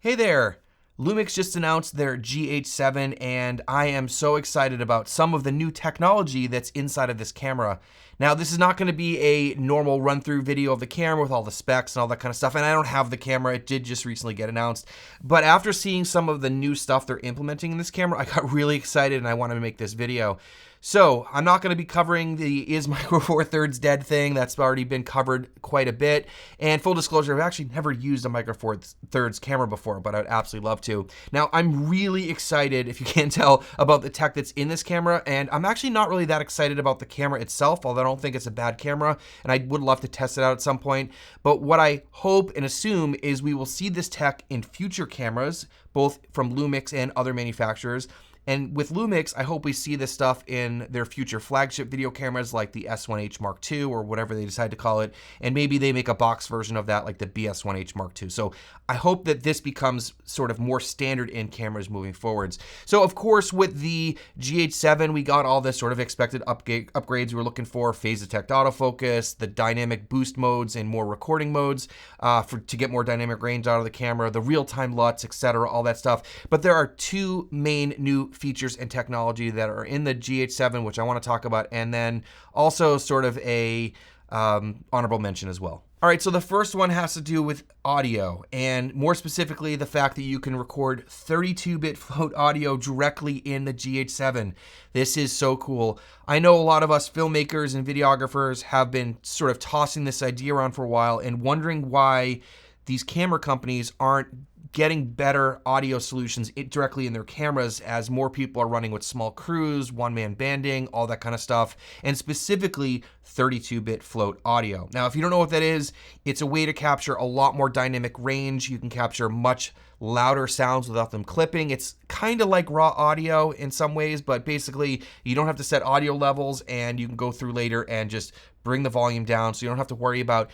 Hey there! Lumix just announced their GH7 and I am so excited about some of the new technology that's inside of this camera. Now this is not going to be a normal run-through video of the camera with all the specs and all that kind of stuff, and I don't have the camera, it did just recently get announced. But after seeing some of the new stuff they're implementing in this camera, I got really excited and I wanted to make this video. So I'm not going to be covering the is Micro Four Thirds dead thing. That's already been covered quite a bit. And full disclosure, I've actually never used a Micro Four Thirds camera before, but I'd absolutely love to. Now I'm really excited, if you can't tell, about the tech that's in this camera. And I'm actually not really that excited about the camera itself, although I don't think it's a bad camera. And I would love to test it out at some point. But what I hope and assume is we will see this tech in future cameras, both from Lumix and other manufacturers. And with Lumix, I hope we see this stuff in their future flagship video cameras like the S1H Mark II or whatever they decide to call it. And maybe they make a box version of that like the BS1H Mark II. So I hope that this becomes sort of more standard in cameras moving forwards. So of course, with the GH7, we got all the sort of expected upgrades we were looking for: phase detect autofocus, the dynamic boost modes and more recording modes to get more dynamic range out of the camera, the real-time LUTs, etc., all that stuff. But there are two main new features and technology that are in the GH7, which I want to talk about, and then also sort of a honorable mention as well. All right, so the first one has to do with audio, and more specifically, the fact that you can record 32-bit float audio directly in the GH7. This is so cool. I know a lot of us filmmakers and videographers have been sort of tossing this idea around for a while and wondering why these camera companies aren't getting better audio solutions directly in their cameras, as more people are running with small crews, one-man banding, all that kind of stuff, and specifically 32-bit float audio. Now, if you don't know what that is, it's a way to capture a lot more dynamic range. You can capture much louder sounds without them clipping. It's kind of like raw audio in some ways, but basically you don't have to set audio levels, and you can go through later and just bring the volume down, so you don't have to worry about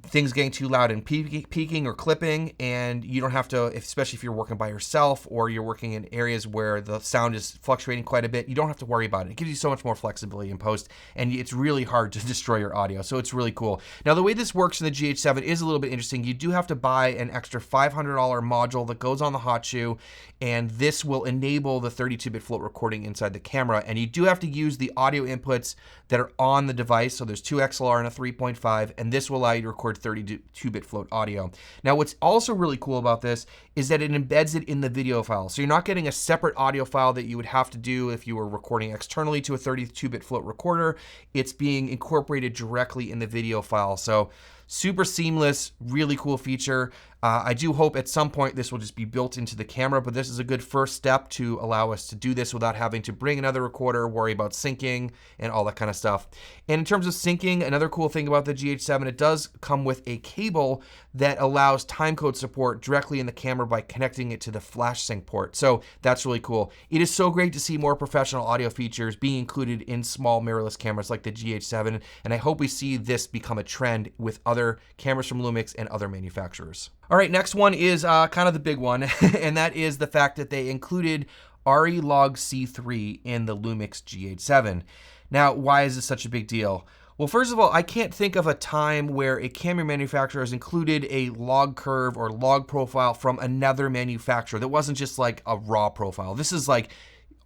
things getting too loud and peaking or clipping, and you don't have to, especially if you're working by yourself or you're working in areas where the sound is fluctuating quite a bit, you don't have to worry about it. It gives you so much more flexibility in post, and it's really hard to destroy your audio, so it's really cool. Now, the way this works in the GH7 is a little bit interesting. You do have to buy an extra $500 module that goes on the hot shoe, and this will enable the 32-bit float recording inside the camera, and you do have to use the audio inputs that are on the device. So there's two XLR and a 3.5, and this will allow you to record 32-bit float audio. Now, what's also really cool about this is that it embeds it in the video file. So you're not getting a separate audio file that you would have to do if you were recording externally to a 32-bit float recorder. It's being incorporated directly in the video file. So super seamless, really cool feature. I do hope at some point this will just be built into the camera, but this is a good first step to allow us to do this without having to bring another recorder, worry about syncing, and all that kind of stuff. And in terms of syncing, another cool thing about the GH7, it does come with a cable that allows timecode support directly in the camera by connecting it to the flash sync port. So that's really cool. It is so great to see more professional audio features being included in small mirrorless cameras like the GH7, and I hope we see this become a trend with other cameras from Lumix and other manufacturers. All right, next one is kind of the big one, and that is the fact that they included ARRI LogC3 in the Lumix GH7. Now, why is this such a big deal? Well, first of all, I can't think of a time where a camera manufacturer has included a log curve or log profile from another manufacturer that wasn't just like a raw profile. This is like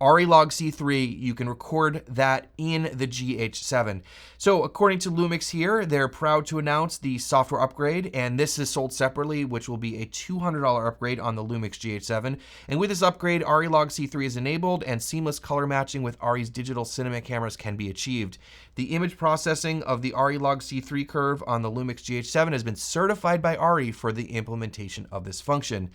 ARRI LogC3, you can record that in the GH7. So according to Lumix here, they're proud to announce the software upgrade, and this is sold separately, which will be a $200 upgrade on the Lumix GH7. And with this upgrade, ARRI LogC3 is enabled, and seamless color matching with ARRI's digital cinema cameras can be achieved. The image processing of the ARRI LogC3 curve on the Lumix GH7 has been certified by ARRI for the implementation of this function.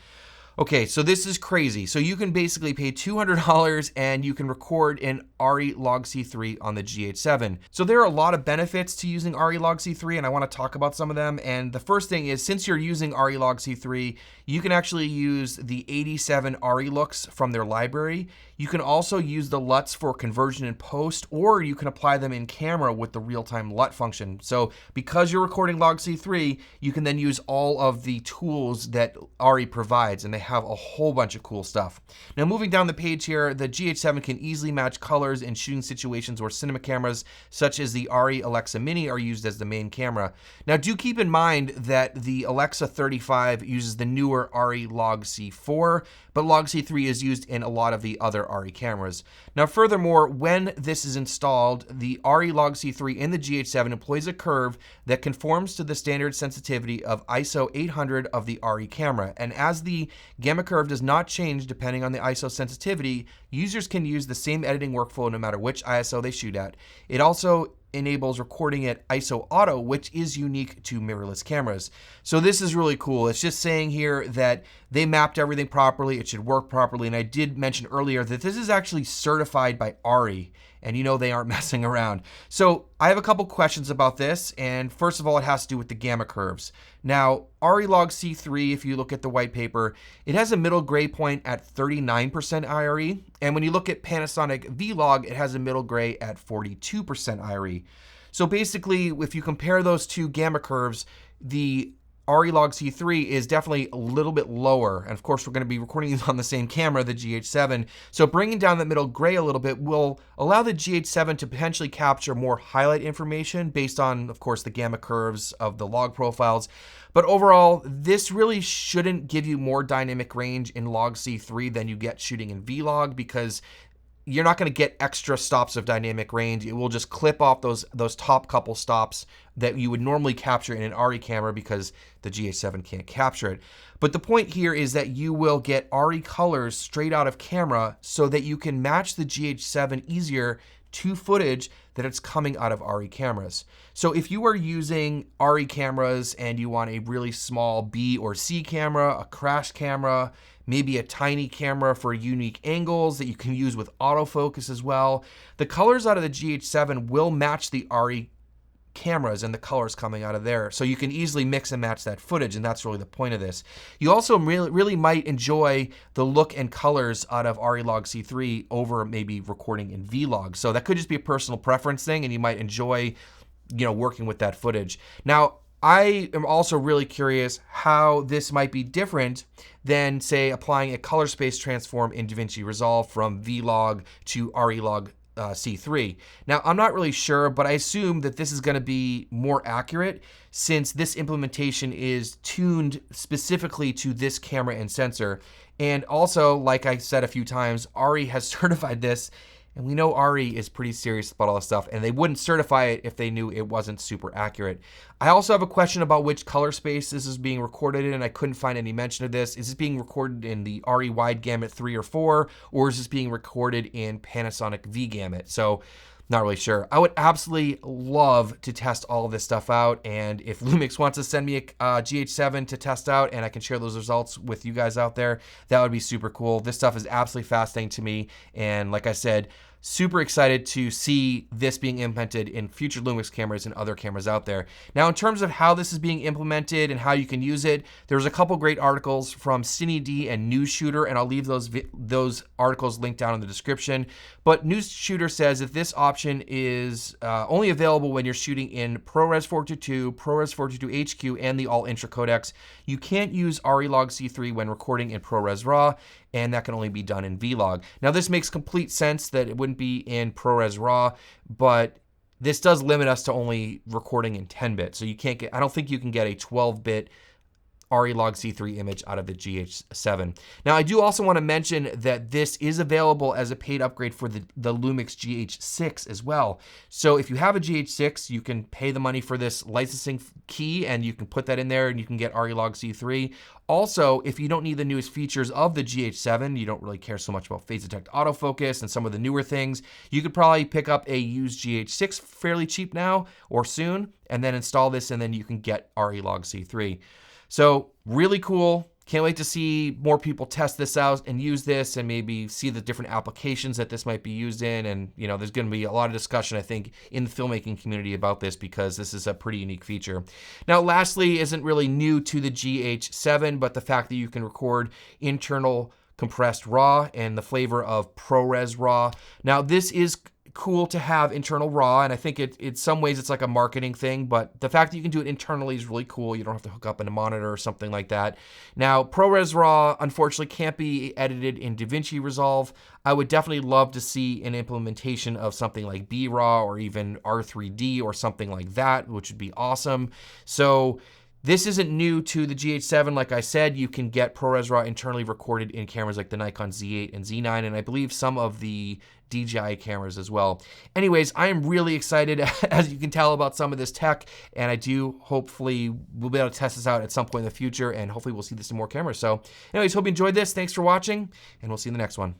Okay, so this is crazy. So you can basically pay $200 and you can record in ARRI LogC3 on the GH7. So there are a lot of benefits to using ARRI LogC3, and I want to talk about some of them. And the first thing is, since you're using ARRI LogC3, you can actually use the 87 ARRI looks from their library. You can also use the LUTs for conversion in post, or you can apply them in camera with the real-time LUT function. So because you're recording LogC3, you can then use all of the tools that ARRI provides, and they have a whole bunch of cool stuff. Now moving down the page here, the GH7 can easily match colors in shooting situations where cinema cameras such as the ARRI Alexa Mini are used as the main camera. Now do keep in mind that the Alexa 35 uses the newer ARRI LogC4, but LogC3 is used in a lot of the other ARRI cameras. Now furthermore, when this is installed, the ARRI LogC3 in the GH7 employs a curve that conforms to the standard sensitivity of ISO 800 of the ARRI camera. And as the gamma curve does not change depending on the ISO sensitivity, users can use the same editing workflow no matter which ISO they shoot at. It also enables recording at ISO auto, which is unique to mirrorless cameras. So this is really cool. It's just saying here that they mapped everything properly, it should work properly, and I did mention earlier that this is actually certified by ARRI, and you know they aren't messing around. So I have a couple questions about this, and first of all, it has to do with the gamma curves. Now, ARRI LogC3, if you look at the white paper, it has a middle gray point at 39% IRE, and when you look at Panasonic Vlog, it has a middle gray at 42% IRE. So basically, if you compare those two gamma curves, the ARRI LogC3 is definitely a little bit lower. And of course, we're going to be recording these on the same camera, the GH7. So bringing down that middle gray a little bit will allow the GH7 to potentially capture more highlight information based on, of course, the gamma curves of the log profiles. But overall, this really shouldn't give you more dynamic range in LogC3 than you get shooting in Vlog, because you're not going to get extra stops of dynamic range. It will just clip off those top couple stops that you would normally capture in an ARRI camera because the GH7 can't capture it. But the point here is that you will get ARRI colors straight out of camera so that you can match the GH7 easier to footage that it's coming out of ARRI cameras. So if you are using ARRI cameras and you want a really small B or C camera, a crash camera, maybe a tiny camera for unique angles that you can use with autofocus as well, the colors out of the GH7 will match the ARRI cameras and the colors coming out of there. So you can easily mix and match that footage, and that's really the point of this. You also really might enjoy the look and colors out of ARRI LogC3 over maybe recording in Vlog. So that could just be a personal preference thing, and you might enjoy, you know, working with that footage. Now, I am also really curious how this might be different than, say, applying a color space transform in DaVinci Resolve from Vlog to ARRI LogC3. Now, I'm not really sure, but I assume that this is going to be more accurate since this implementation is tuned specifically to this camera and sensor. And also, like I said a few times, ARRI has certified this, and we know ARRI is pretty serious about all this stuff, and they wouldn't certify it if they knew it wasn't super accurate. I also have a question about which color space this is being recorded in, and I couldn't find any mention of this. Is this being recorded in the ARRI wide gamut 3 or 4, or is this being recorded in Panasonic V gamut? So, not really sure. I would absolutely love to test all of this stuff out, and if Lumix wants to send me a GH7 to test out and I can share those results with you guys out there, that would be super cool. This stuff is absolutely fascinating to me, and like I said, super excited to see this being implemented in future Lumix cameras and other cameras out there. Now, in terms of how this is being implemented and how you can use it, there's a couple great articles from CineD and News Shooter, and I'll leave those articles linked down in the description. But News Shooter says that this option is only available when you're shooting in ProRes 422, ProRes 422 HQ, and the All Intra codecs. You can't use ARRI LogC3 when recording in ProRes RAW, and that can only be done in Vlog. Now, this makes complete sense that it wouldn't be in ProRes RAW, but this does limit us to only recording in 10-bit. So you can't get, I don't think you can get a 12-bit ARRI LogC3 image out of the GH7. Now, I do also want to mention that this is available as a paid upgrade for the LUMIX GH6 as well. So if you have a GH6, you can pay the money for this licensing key, and you can put that in there, and you can get ARRI LogC3. Also, if you don't need the newest features of the GH7, you don't really care so much about phase detect autofocus and some of the newer things, you could probably pick up a used GH6 fairly cheap now or soon, and then install this, and then you can get ARRI LogC3. So really cool. Can't wait to see more people test this out and use this, and maybe see the different applications that this might be used in. And you know, there's going to be a lot of discussion, I think, in the filmmaking community about this, because this is a pretty unique feature. Now, lastly, isn't really new to the GH7, but the fact that you can record internal compressed RAW and the flavor of ProRes RAW. Now, this is cool to have internal RAW, and I think in some ways it's like a marketing thing, but the fact that you can do it internally is really cool. You don't have to hook up in a monitor or something like that. Now, ProRes RAW, unfortunately, can't be edited in DaVinci Resolve. I would definitely love to see an implementation of something like BRAW or even R3D or something like that, which would be awesome. So this isn't new to the GH7. Like I said, you can get ProRes RAW internally recorded in cameras like the Nikon Z8 and Z9, and I believe some of the DJI cameras as well. Anyways, I am really excited, as you can tell, about some of this tech, and I do hopefully we'll be able to test this out at some point in the future, and hopefully we'll see this in more cameras. So anyways, hope you enjoyed this. Thanks for watching, and we'll see you in the next one.